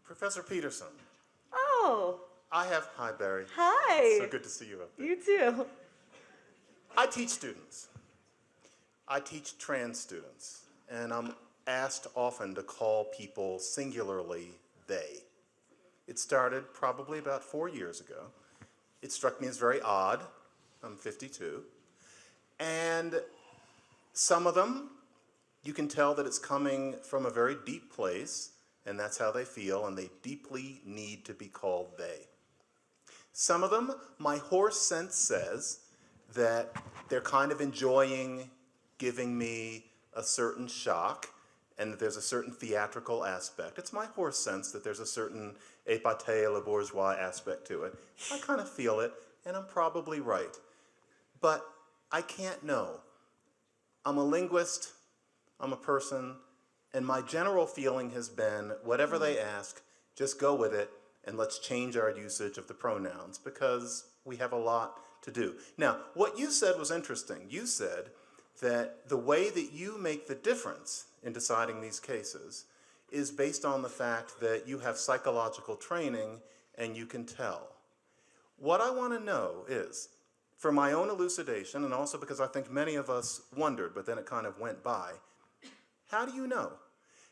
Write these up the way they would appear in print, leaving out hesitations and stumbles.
Professor Peterson. Oh, Hi Barry. hi. So good to see you up there. You too. I teach students. I teach trans students, and I'm asked often to call people singularly they. It started probably about 4 years ago. It struck me as very odd. I'm 52. And some of them, you can tell that it's coming from a very deep place, and that's how they feel, and they deeply need to be called they. Some of them, my horse sense says that they're kind of enjoying giving me a certain shock, and that there's a certain theatrical aspect. It's my horse sense that there's a certain épate la bourgeois aspect to it. I kind of feel it, and I'm probably right. But I can't know. I'm a linguist, I'm a person, and my general feeling has been, whatever they ask, just go with it, and let's change our usage of the pronouns, because we have a lot to do. Now, what you said was interesting. You said that the way that you make the difference in deciding these cases is based on the fact that you have psychological training and you can tell. What I want to know is, for my own elucidation, and also because I think many of us wondered, but then it kind of went by, how do you know?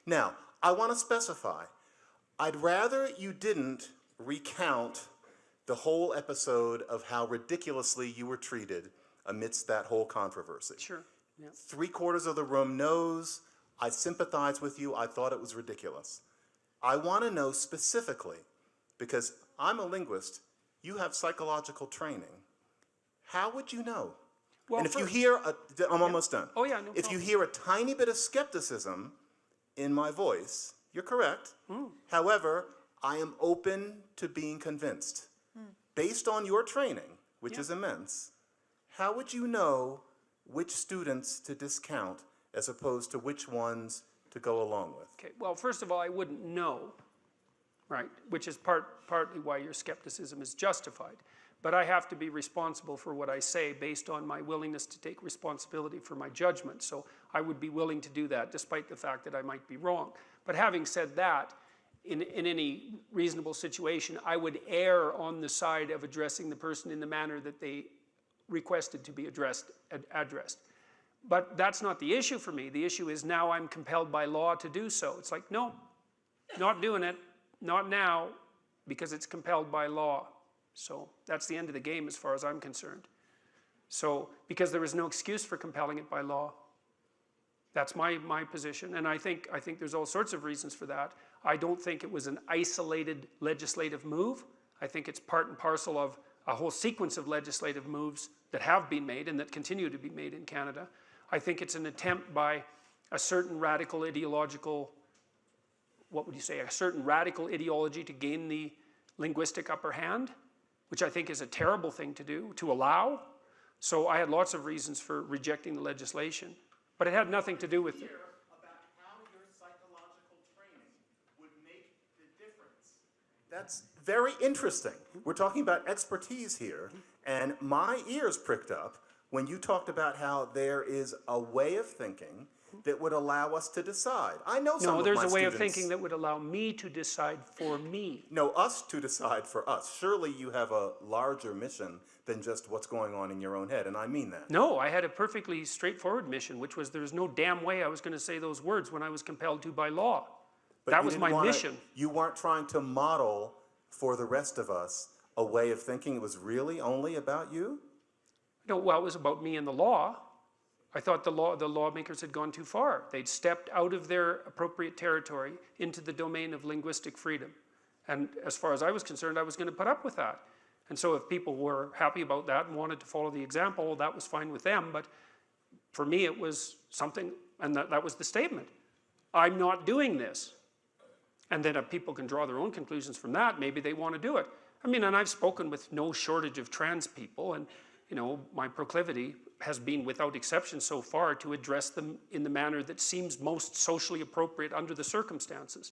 Now, I want to specify, I'd rather you didn't recount the whole episode of how ridiculously you were treated amidst that whole controversy. Sure. Yeah. 3/4 of the room knows. I sympathize with you. I thought it was ridiculous. I want to know specifically, because I'm a linguist, you have psychological training. How would you know? Well, and if you hear, I'm almost done. Oh yeah, no If you problem. hear a tiny bit of skepticism in my voice, you're correct. However, I am open to being convinced. Based on your training, which is immense, how would you know which students to discount as opposed to which ones to go along with? Okay, well, first of all, I wouldn't know, right, which is partly why your skepticism is justified. But I have to be responsible for what I say based on my willingness to take responsibility for my judgment. So I would be willing to do that despite the fact that I might be wrong. But having said that, in any reasonable situation, I would err on the side of addressing the person in the manner that they requested to be addressed. But that's not the issue for me. The issue is now I'm compelled by law to do so. It's like, no, not doing it, not now, because it's compelled by law. So that's the end of the game as far as I'm concerned. So, because there is no excuse for compelling it by law. That's my position, and I think there's all sorts of reasons for that. I don't think it was an isolated legislative move. I think it's part and parcel of a whole sequence of legislative moves that have been made and that continue to be made in Canada. I think it's an attempt by a certain radical ideological, what would you say, a certain radical ideology to gain the linguistic upper hand, which I think is a terrible thing to do, to allow. So I had lots of reasons for rejecting the legislation. But it had nothing to do with it. About how your psychological training would make the difference. That's very interesting. We're talking about expertise here, and my ears pricked up when you talked about how there is a way of thinking that would allow us to decide. I know some of my students... No, there's a way of thinking that would allow me to decide for me. No, us to decide for us. Surely you have a larger mission than just what's going on in your own head, and I mean that. No, I had a perfectly straightforward mission, which was there's no damn way I was going to say those words when I was compelled to by law. But that was my mission. You weren't trying to model for the rest of us a way of thinking. It was really only about you? No, well, it was about me and the law. I thought the lawmakers had gone too far. They'd stepped out of their appropriate territory into the domain of linguistic freedom. And as far as I was concerned, I was going to put up with that. And so if people were happy about that and wanted to follow the example, that was fine with them. But for me, it was something, and that was the statement. I'm not doing this. And then if people can draw their own conclusions from that, maybe they want to do it. I mean, and I've spoken with no shortage of trans people, and you know, my proclivity has been without exception so far to address them in the manner that seems most socially appropriate under the circumstances.